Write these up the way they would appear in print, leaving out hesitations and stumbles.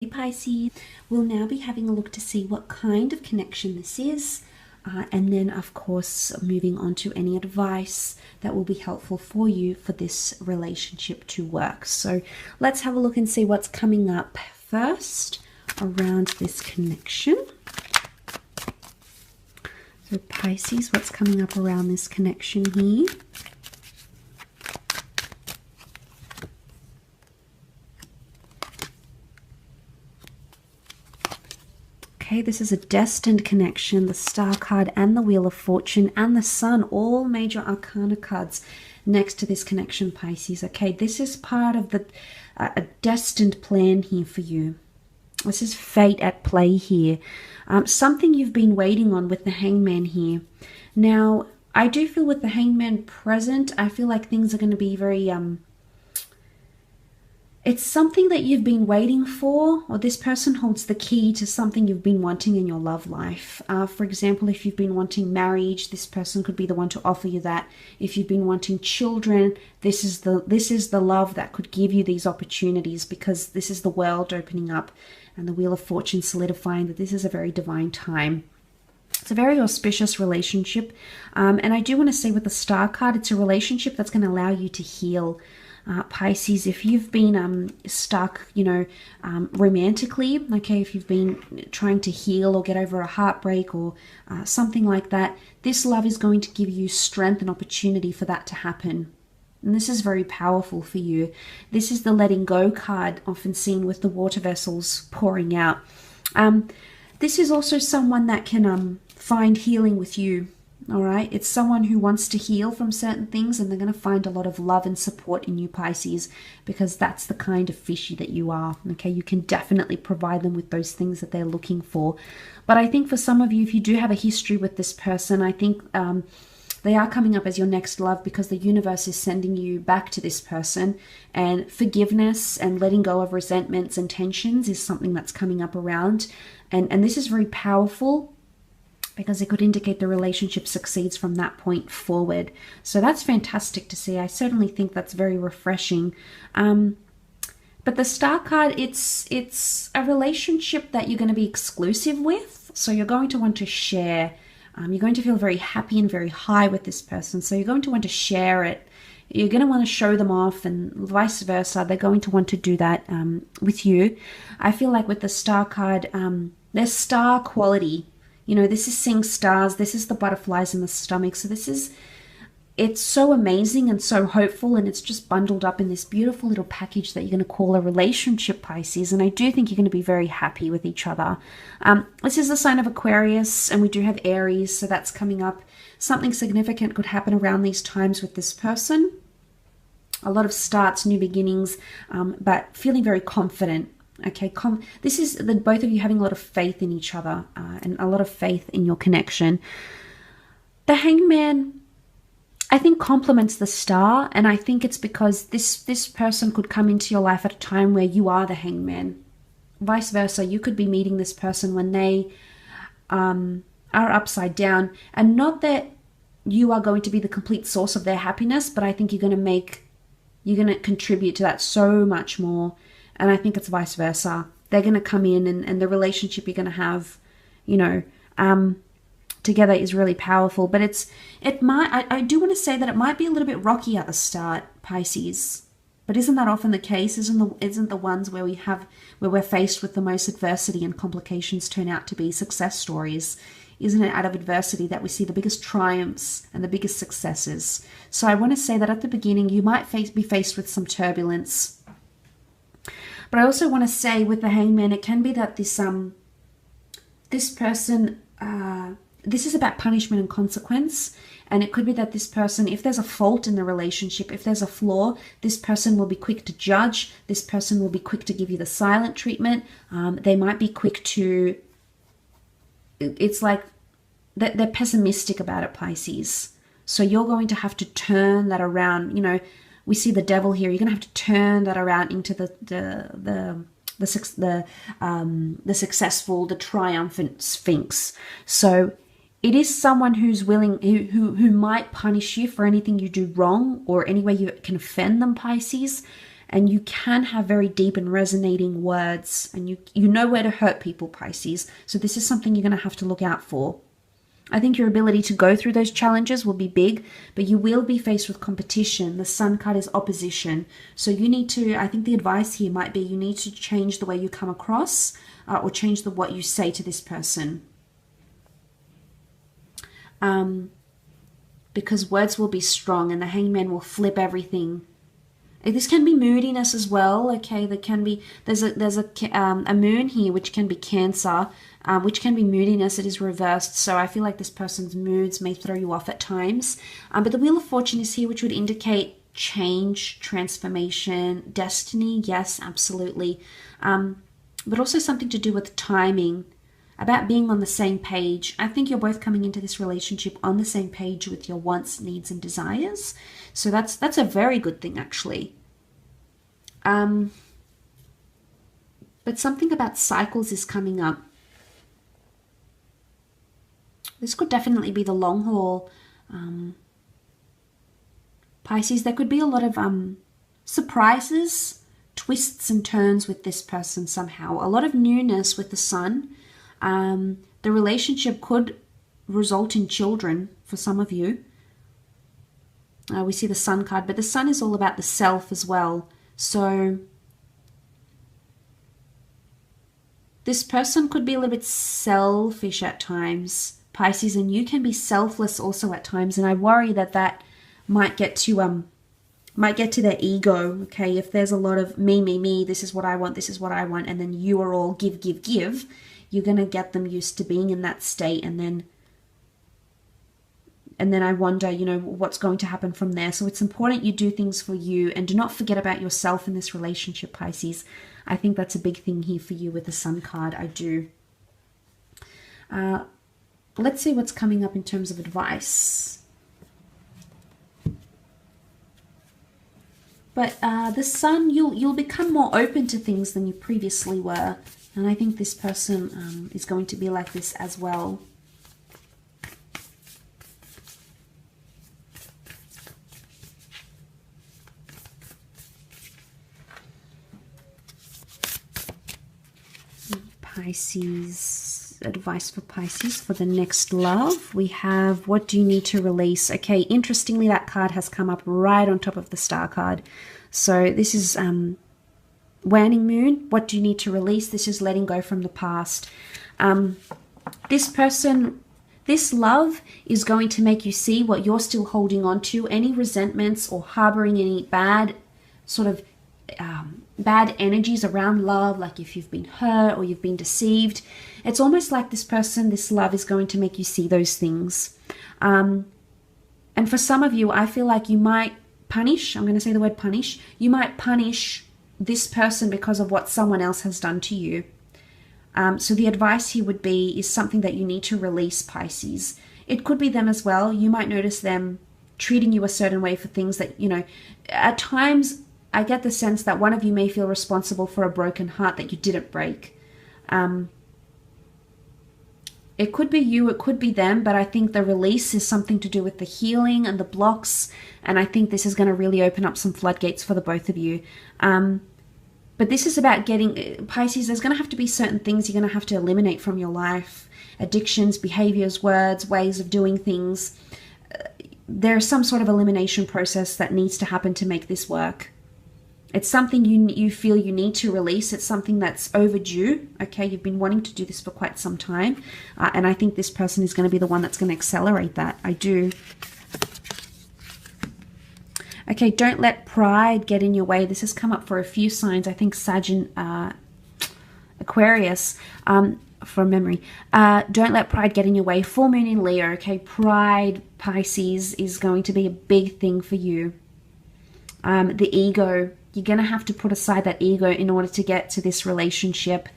Pisces, we'll now be having a look to see what kind of connection this is, and then of course moving on to any advice that will be helpful for you for this relationship to work. So let's have a look and see what's coming up first around this connection. So Pisces, what's coming up around this connection here? Okay, this is a destined connection. The Star card and the Wheel of Fortune and the Sun, all major arcana cards next to this connection, Pisces. Okay, this is part of a destined plan here for you. This is fate at play here. Something you've been waiting on with the Hangman here. Now, I do feel with the Hangman present, I feel like things are going to be very... It's something that you've been waiting for, or this person holds the key to something you've been wanting in your love life. For example, if you've been wanting marriage, this person could be the one to offer you that. If you've been wanting children, this is the love that could give you these opportunities, because this is the world opening up and the Wheel of Fortune solidifying that this is a very divine time. It's a very auspicious relationship. And I do want to say with the Star card, it's a relationship that's going to allow you to heal. Pisces, if you've been stuck, romantically, okay, if you've been trying to heal or get over a heartbreak or something like that, this love is going to give you strength and opportunity for that to happen. And this is very powerful for you. This is the letting go card, often seen with the water vessels pouring out. This is also someone that can find healing with you. All right, it's someone who wants to heal from certain things, and they're going to find a lot of love and support in you, Pisces, because that's the kind of fishy that you are. Okay, you can definitely provide them with those things that they're looking for. But I think for some of you, if you do have a history with this person, I think they are coming up as your next love, because the universe is sending you back to this person, and forgiveness and letting go of resentments and tensions is something that's coming up around. And this is very powerful, because it could indicate the relationship succeeds from that point forward. So that's fantastic to see. I certainly think that's very refreshing. But the Star card, it's a relationship that you're going to be exclusive with. So you're going to want to share. You're going to feel very happy and very high with this person. So you're going to want to share it. You're going to want to show them off, and vice versa. They're going to want to do that with you. I feel like with the Star card, there's star quality. This is seeing stars. This is the butterflies in the stomach. So it's so amazing and so hopeful, and it's just bundled up in this beautiful little package that you're going to call a relationship, Pisces. And I do think you're going to be very happy with each other. This is the sign of Aquarius, and we do have Aries, so that's coming up. Something significant could happen around these times with this person. A lot of starts, new beginnings, but feeling very confident. Okay, this is the both of you having a lot of faith in each other and a lot of faith in your connection. The Hangman, I think, complements the Star, and I think it's because this person could come into your life at a time where you are the Hangman. Vice versa, you could be meeting this person when they are upside down, and not that you are going to be the complete source of their happiness, but I think you're going to contribute to that so much more. And I think it's vice versa. They're going to come in, and the relationship you're going to have, together is really powerful. But I do want to say that it might be a little bit rocky at the start, Pisces. But isn't that often the case? Isn't the ones where we're faced with the most adversity and complications turn out to be success stories? Isn't it out of adversity that we see the biggest triumphs and the biggest successes? So I want to say that at the beginning, you might be faced with some turbulence. But I also want to say with the Hangman, it can be that this person, this is about punishment and consequence. And it could be that this person, if there's a fault in the relationship, if there's a flaw, this person will be quick to judge. This person will be quick to give you the silent treatment. They might be quick to, it's like they're pessimistic about it, Pisces. So you're going to have to turn that around. We see the devil here. You're going to have to turn that around into the successful, the triumphant Sphinx. So it is someone who's willing, who might punish you for anything you do wrong or any way you can offend them, Pisces. and you can have very deep and resonating words, and you know where to hurt people, Pisces. So this is something you're going to have to look out for. I think your ability to go through those challenges will be big, but you will be faced with competition. The Sun card is opposition. So you need to, I think the advice here might be you need to change the way you come across or change what you say to this person. Because words will be strong and the Hangman will flip everything. This can be moodiness as well, okay? There's a moon here which can be Cancer, which can be moodiness. It is reversed, so I feel like this person's moods may throw you off at times. But the Wheel of Fortune is here, which would indicate change, transformation, destiny. Yes, absolutely. But also something to do with timing, about being on the same page. I think you're both coming into this relationship on the same page with your wants, needs, and desires. So that's a very good thing, actually. But something about cycles is coming up. This could definitely be the long haul. Pisces, there could be a lot of surprises, twists and turns with this person somehow. A lot of newness with the Sun. The relationship could result in children for some of you. We see the Sun card, but the Sun is all about the self as well. So this person could be a little bit selfish at times, Pisces, and you can be selfless also at times. And I worry that might get to their ego. Okay, if there's a lot of me, this is what I want, and then you are all give, you're going to get them used to being in that state, and then I wonder, what's going to happen from there. So it's important you do things for you, and do not forget about yourself in this relationship, Pisces. I think that's a big thing here for you with the Sun card. I do. Let's see what's coming up in terms of advice. But the Sun, you'll become more open to things than you previously were. And I think this person is going to be like this as well. Pisces, advice for Pisces for the next love. We have, what do you need to release? Okay, interestingly, that card has come up right on top of the Star card. So this is Waning Moon. What do you need to release? This is letting go from the past. This person, this love is going to make you see what you're still holding on to, any resentments or harboring any bad sort of bad energies around love, like if you've been hurt or you've been deceived. It's almost like this person, this love is going to make you see those things. And for some of you, I feel like you might punish, I'm going to say the word punish, you might punish this person because of what someone else has done to you. So the advice here would be, is something that you need to release, Pisces. It could be them as well. You might notice them treating you a certain way for things that, at times I get the sense that one of you may feel responsible for a broken heart that you didn't break. It could be you, it could be them, but I think the release is something to do with the healing and the blocks, and I think this is going to really open up some floodgates for the both of you. But this is about getting, Pisces, there's going to have to be certain things you're going to have to eliminate from your life. Addictions, behaviors, words, ways of doing things. There's some sort of elimination process that needs to happen to make this work. It's something you feel you need to release. It's something that's overdue. Okay, you've been wanting to do this for quite some time. And I think this person is going to be the one that's going to accelerate that. I do. Okay, don't let pride get in your way. This has come up for a few signs. I think Aquarius, from memory. Don't let pride get in your way. Full moon in Leo. Okay, pride, Pisces, is going to be a big thing for you. The ego. You're going to have to put aside that ego in order to get to this relationship.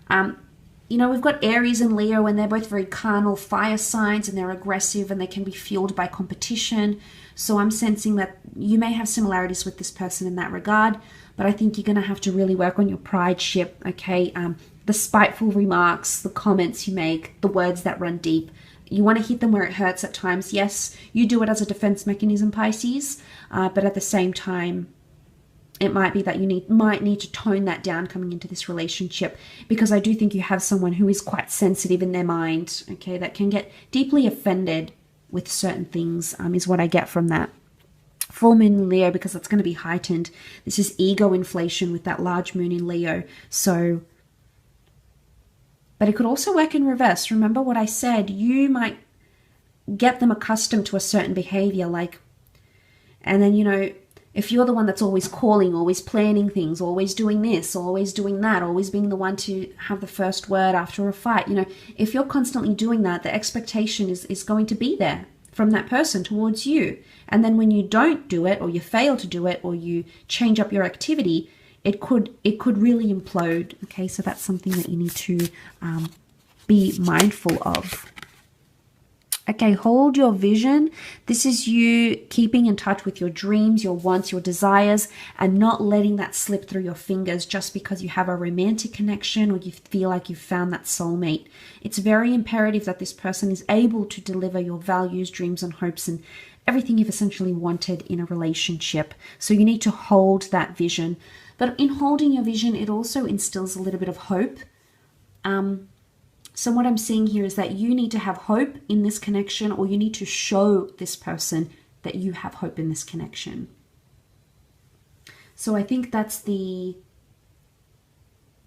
We've got Aries and Leo, and they're both very carnal fire signs, and they're aggressive, and they can be fueled by competition. So I'm sensing that you may have similarities with this person in that regard, but I think you're going to have to really work on your pride ship, okay? The spiteful remarks, the comments you make, the words that run deep. You want to hit them where it hurts at times. Yes, you do it as a defense mechanism, Pisces, but at the same time, it might be that you might need to tone that down coming into this relationship, because I do think you have someone who is quite sensitive in their mind, okay, that can get deeply offended with certain things, is what I get from that. Full moon in Leo, because it's going to be heightened. This is ego inflation with that large moon in Leo. So, but it could also work in reverse. Remember what I said, you might get them accustomed to a certain behavior, like, and then, you know, if you're the one that's always calling, always planning things, always doing this, always doing that, always being the one to have the first word after a fight, you know, if you're constantly doing that, the expectation is going to be there from that person towards you. And then when you don't do it, or you fail to do it, or you change up your activity, it could really implode. Okay, so that's something that you need to be mindful of. Okay, hold your vision. This is you keeping in touch with your dreams, your wants, your desires, and not letting that slip through your fingers just because you have a romantic connection or you feel like you've found that soulmate. It's very imperative that this person is able to deliver your values, dreams, and hopes, and everything you've essentially wanted in a relationship. So you need to hold that vision. But in holding your vision, it also instills a little bit of hope. So what I'm seeing here is that you need to have hope in this connection, or you need to show this person that you have hope in this connection. So I think that's the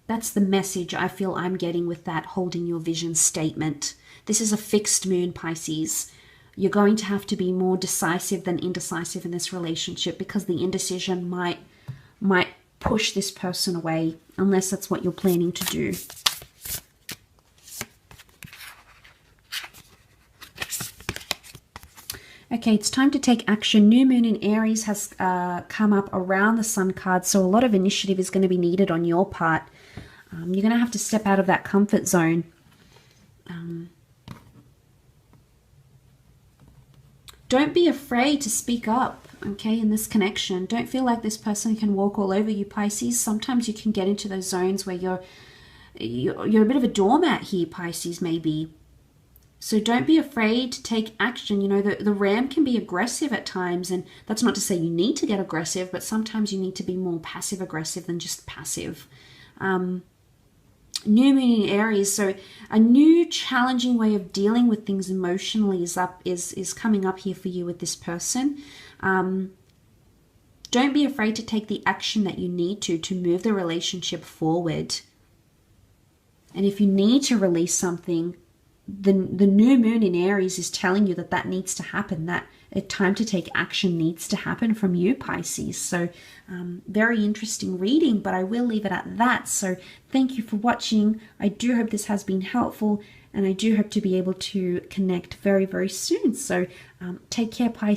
message I feel I'm getting with that holding your vision statement. This is a fixed moon, Pisces. You're going to have to be more decisive than indecisive in this relationship, because the indecision might push this person away, unless that's what you're planning to do. Okay, it's time to take action. New moon in Aries has come up around the Sun card, so a lot of initiative is going to be needed on your part. You're going to have to step out of that comfort zone. Don't be afraid to speak up, okay, in this connection. Don't feel like this person can walk all over you, Pisces. Sometimes you can get into those zones where you're a bit of a doormat here, Pisces, maybe. So don't be afraid to take action. You know, the ram can be aggressive at times, and that's not to say you need to get aggressive, but sometimes you need to be more passive aggressive than just passive. New moon in Aries, so a new challenging way of dealing with things emotionally is coming up here for you with this person. Don't be afraid to take the action that you need to move the relationship forward. And if you need to release something, the new moon in Aries is telling you that needs to happen, that a time to take action needs to happen from you, Pisces. So very interesting reading, but I will leave it at that. So thank you for watching. I do hope this has been helpful, and I do hope to be able to connect very, very soon. So take care, Pisces.